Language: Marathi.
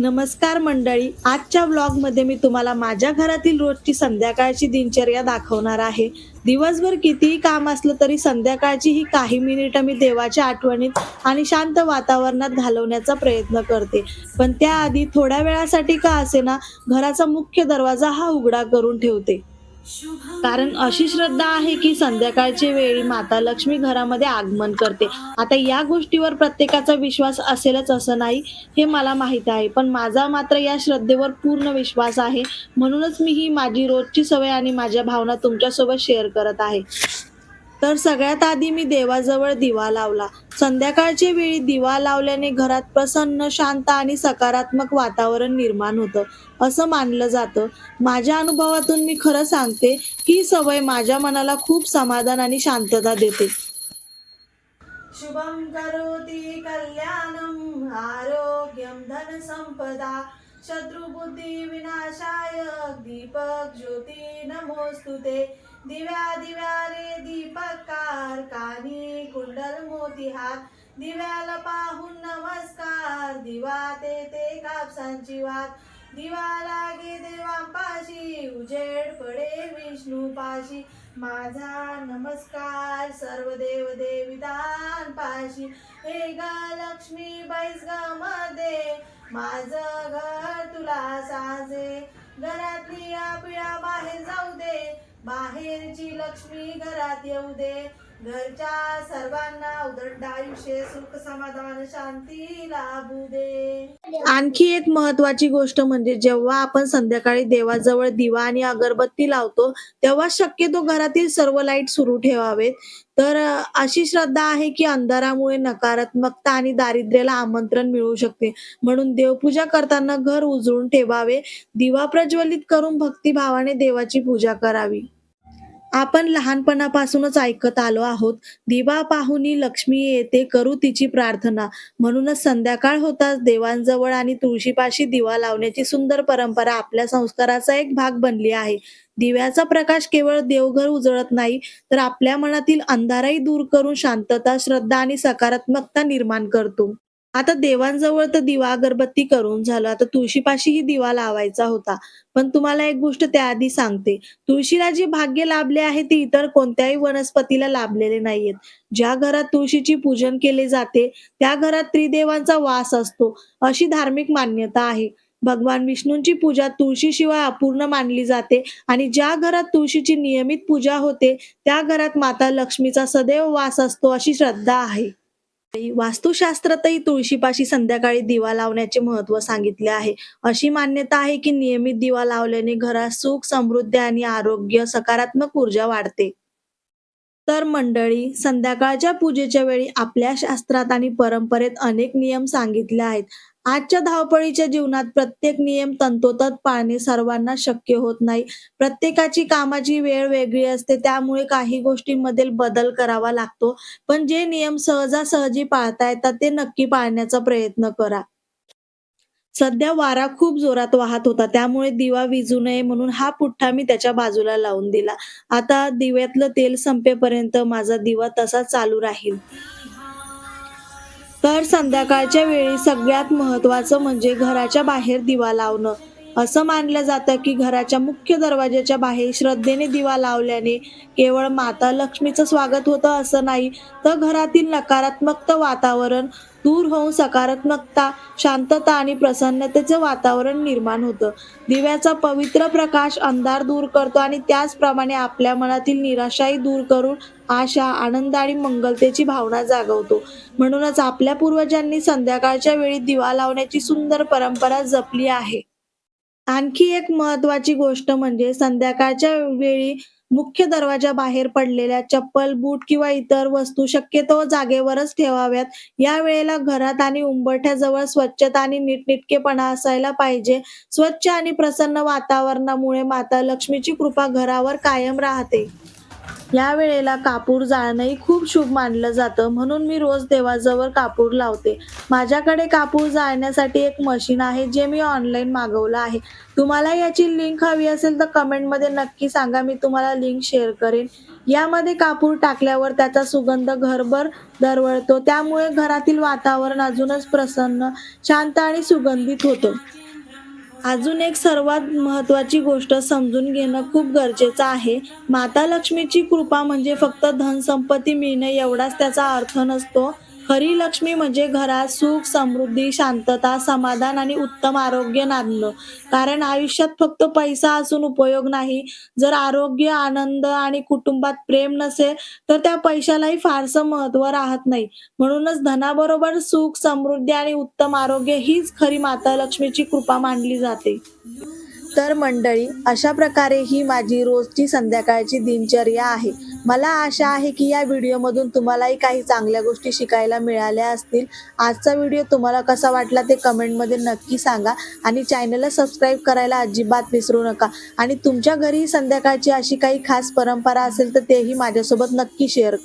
नमस्कार मंडळी. आजच्या व्लॉगमध्ये मी तुम्हाला माझ्या घरातील रोजची संध्याकाळची दिनचर्या दाखवणार आहे. दिवसभर कितीही काम असलं तरी संध्याकाळची ही काही मिनिटं मी देवाच्या आठवणीत आणि शांत वातावरणात घालवण्याचा प्रयत्न करते. पण त्याआधी थोड्या वेळासाठी का असेना घराचा मुख्य दरवाजा हा उघडा करून ठेवते. कारण अशी श्रद्धा आहे की संध्याकाळच्या वेळी माता लक्ष्मी घरामध्ये आगमन करते. आता या गोष्टीवर प्रत्येकाचा विश्वास असेलच असं नाही, हे मला माहीत आहे. पण माझा मात्र या श्रद्धेवर पूर्ण विश्वास आहे. म्हणूनच मी ही माझी रोजची सवय आणि माझ्या भावना तुमच्यासोबत शेअर करत आहे. तर सगळ्यात आधी मी देवाजवळ दिवा लावला. संध्याकाळच्या वेळी दिवा लावल्याने घरात प्रसन्न, शांत आणि सकारात्मक वातावरण निर्माण होतं, असं मानलं जातं. माझ्या अनुभवातून मी खरं सांगते की ही सवय माझ्या मनाला खूप समाधान आणि शांतता देते. शुभं करोति कल्याणं आरोग्यं धनसंपदा शत्रुबुद्धी विनाशाय दीपक ज्योती नमोस्तुते. दिव्या दिव्याने दीपकार कानी कुंडल मोती हात दिव्याला पाहून नमस्कार दिवा ते कापसांची वात दिवा लागे देवांपाशी उजेड पडे विष्णूपाशी माझा नमस्कार सर्व देव देवितां पाशी. हे ग लक्ष्मी बैस ग मध्ये माझं घर तुला साजे घरातली आपल्या बाहेर जाऊ दे बाहेरची लक्ष्मी घरात येऊ दे घरच्या सर्वांना उदंड आयुष्य सुख समाधान शांती लाभू दे. आणखी एक महत्वाची गोष्ट म्हणजे जेव्हा आपण संध्याकाळी देवाजवळ दिवा आणि अगरबत्ती लावतो तेव्हा शक्यतो घरातील सर्व लाईट सुरू ठेवावेत. तर अशी श्रद्धा आहे की अंधारामुळे नकारात्मकता आणि दारिद्र्याला आमंत्रण मिळू शकते. म्हणून देवपूजा करताना घर उजळून ठेवावे, दिवा प्रज्वलित करून भक्तिभावाने देवाची पूजा करावी. आपण लहानपणापासूनच ऐकत आलो आहोत, दिवा पाहुनी लक्ष्मी येते करू तिची प्रार्थना. म्हणूनच संध्याकाळ होताच देवांजवळ आणि तुळशीपाशी दिवा लावण्याची सुंदर परंपरा आपल्या संस्काराचा एक भाग बनली आहे. दिव्याचा प्रकाश केवळ देवघर उजळत नाही, तर आपल्या मनातील अंधारही दूर करून शांतता, श्रद्धा आणि सकारात्मकता निर्माण करतो. आता देवांजवळ तर दिवा अगरबत्ती करून झालं, आता तुळशीपाशीही दिवा लावायचा होता. पण तुम्हाला एक गोष्ट त्याआधी सांगते, तुळशीला जे भाग्य लाभले आहे ते इतर कोणत्याही वनस्पतीला लाभलेले नाहीयेत. ज्या घरात तुळशीची पूजन केले जाते त्या घरात त्रिदेवांचा वास असतो, अशी धार्मिक मान्यता आहे. भगवान विष्णूंची पूजा तुळशीशिवाय अपूर्ण मानली जाते आणि ज्या घरात तुळशीची नियमित पूजा होते त्या घरात माता लक्ष्मीचा सदैव वास असतो, अशी श्रद्धा आहे. वास्तुशास्त्रातही तुळशीपाशी संध्याकाळी दिवा लावण्याचे महत्त्व सांगितले आहे. अशी मान्यता आहे की नियमित दिवा लावल्याने घरात सुख, समृद्धी आणि आरोग्य, सकारात्मक ऊर्जा वाढते. तर मंडळी, संध्याकाळच्या पूजेच्या वेळी आपल्या शास्त्रात आणि परंपरेत अनेक नियम सांगितले आहेत. आजच्या धावपळीच्या जीवनात प्रत्येक नियम तंतोतत पाळणे सर्वांना शक्य होत नाही. प्रत्येकाची कामाची वेळ वेगळी असते, त्यामुळे काही गोष्टींमध्ये बदल करावा लागतो. पण जे नियम सहजासहजी पाळता येतात ते नक्की पाळण्याचा प्रयत्न करा. सध्या वारा खूप जोरात वाहत होता, त्यामुळे दिवा विझू नये म्हणून हा पुठ्ठा मी त्याच्या बाजूला लावून दिला. आता दिव्यातलं तेल संपेपर्यंत माझा दिवा तसाच चालू राहील. तर संध्याकाळच्या वेळी सगळ्यात महत्त्वाचं म्हणजे घराच्या बाहेर दिवा लावणं. असं मानलं जातं की घराच्या मुख्य दरवाजाच्या बाहेर श्रद्धेने दिवा लावल्याने केवळ माता लक्ष्मीचं स्वागत होतं असं नाही, तर घरातील नकारात्मक वातावरण दूर होऊन सकारात्मकता, शांतता आणि प्रसन्नतेचं वातावरण निर्माण होतं. दिव्याचा पवित्र प्रकाश अंधार दूर करतो आणि त्याचप्रमाणे आपल्या मनातील निराशाही दूर करून आशा, आनंद आणि मंगलतेची भावना जागवतो. म्हणूनच आपल्या पूर्वजांनी संध्याकाळच्या वेळी दिवा लावण्याची सुंदर परंपरा जपली आहे. आणखी एक महत्त्वाची गोष्ट म्हणजे संध्याकाळच्या वेळी मुख्य दरवाजाबाहेर पडलेल्या चप्पल, बूट किंवा इतर वस्तू शक्यतो जागेवरच ठेवाव्यात. या वेळेला घरात आणि उंबरठ्याजवळ स्वच्छता आणि नीटनेटकेपणा असायला पाहिजे. स्वच्छ आणि प्रसन्न वातावरणामुळे माता लक्ष्मीची कृपा घरावर कायम राहते. या वेळेला कापूर जाळणंही खूप शुभ मानलं जातं, म्हणून मी रोज देवाजवळ कापूर लावते. माझ्याकडे कापूर जाळण्यासाठी एक मशीन आहे, जे मी ऑनलाईन मागवलं आहे. तुम्हाला याची लिंक हवी असेल तर कमेंटमध्ये नक्की सांगा, मी तुम्हाला लिंक शेअर करेन. यामध्ये कापूर टाकल्यावर त्याचा सुगंध घरभर दरवळतो, त्यामुळे घरातील वातावरण अजूनच प्रसन्न, शांत आणि सुगंधित होतं. अजून एक सर्वात महत्त्वाची गोष्ट समजून घेणं खूप गरजेचं आहे. माता लक्ष्मीची कृपा म्हणजे फक्त धनसंपत्ती मिळणे एवढाच त्याचा अर्थ नसतो. खरी लक्ष्मी म्हणजे घरात सुख, समृद्धी, शांतता, समाधान आणि उत्तम आरोग्य नांदणं. कारण आयुष्यात फक्त पैसा असून उपयोग नाही. जर आरोग्य, आनंद आणि कुटुंबात प्रेम नसेल, तर त्या पैशालाही फारसं महत्त्व राहत नाही. म्हणूनच धनाबरोबर सुख, समृद्धी आणि उत्तम आरोग्य हीच खरी माता लक्ष्मीची कृपा मानली जाते. तर मंडळी, अशा प्रकारे ही माझी रोजची संध्याकाळची दिनचर्या आहे. मला आशा आहे की या व्हिडिओमधून तुम्हालाही काही चांगल्या गोष्टी शिकायला मिळाल्या असतील. आजचा व्हिडिओ तुम्हाला कसा वाटला ते कमेंटमध्ये नक्की सांगा आणि चॅनलला सबस्क्राईब करायला अजिबात विसरू नका. आणि तुमच्या घरी संध्याकाळची अशी काही खास परंपरा असेल तर तेही माझ्यासोबत नक्की शेअर करा.